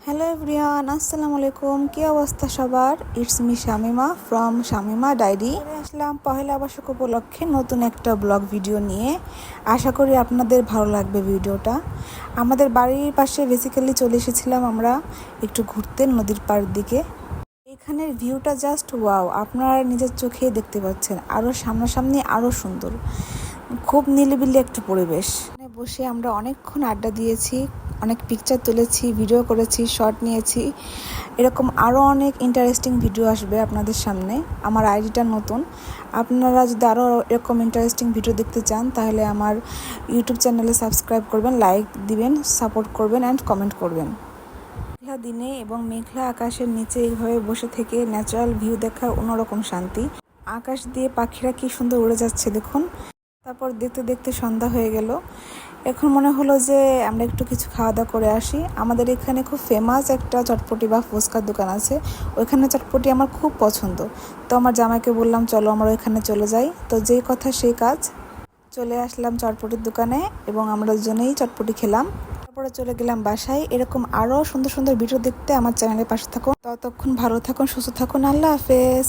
Hello everyone, আসসালামু আলাইকুম। কী অবস্থা সবার? It's me Shamima from Shamima diary. আসলাম পহেলা বৈশাখ উপলক্ষে নতুন একটা ব্লগ ভিডিও নিয়ে। আশা করি আপনাদের ভালো লাগবে ভিডিওটা। আমাদের বাড়ির পাশে বেসিক্যালি চলে এসেছিলাম আমরা একটু ঘুরতে নদীর পাড় দিকে। এখানের ভিউটা জাস্ট ওয়াও, আপনারা নিজের চোখেই দেখতে পাচ্ছেন। আরও সামনাসামনি আরও সুন্দর, খুব নিরিবিলি একটা পরিবেশ। বসে আমরা অনেকক্ষণ আড্ডা দিয়েছি, অনেক পিকচার তুলেছি, ভিডিও করেছি, শর্ট নিয়েছি। এরকম আরও অনেক ইন্টারেস্টিং ভিডিও আসবে আপনাদের সামনে। আমার আইডিটা নতুন, আপনারা যদি আরও এরকম ইন্টারেস্টিং ভিডিও দেখতে চান তাহলে আমার ইউটিউব চ্যানেলে সাবস্ক্রাইব করবেন, লাইক দিবেন, সাপোর্ট করবেন অ্যান্ড কমেন্ট করবেন। মেঘলা দিনে এবং মেঘলা আকাশের নিচে এইভাবে বসে থেকে ন্যাচারাল ভিউ দেখার অন্যরকম শান্তি। আকাশ দিয়ে পাখিরা কি সুন্দর উড়ে যাচ্ছে দেখুন। তারপর দেখতে দেখতে সন্ধ্যা হয়ে গেল। এখন মনে হলো যে আমরা একটু কিছু খাওয়া দাওয়া করে আসি। আমাদের এখানে খুব ফেমাস একটা চটপটি বা ফুচকার দোকান আছে, ওইখানে চটপটি আমার খুব পছন্দ। তো আমার জামাইকে বললাম চলো আমরা ওইখানে চলে যাই। তো যেই কথা সেই কাজ, চলে আসলাম চটপটির দোকানে এবং আমরা দুজনেই চটপটি খেলাম। তারপরে চলে গেলাম বাসায়। এরকম আরও সুন্দর সুন্দর ভিডিও দেখতে আমার চ্যানেলের পাশে থাকুন। ততক্ষণ ভালো থাকুন, সুস্থ থাকুন। আল্লাহ হাফেজ।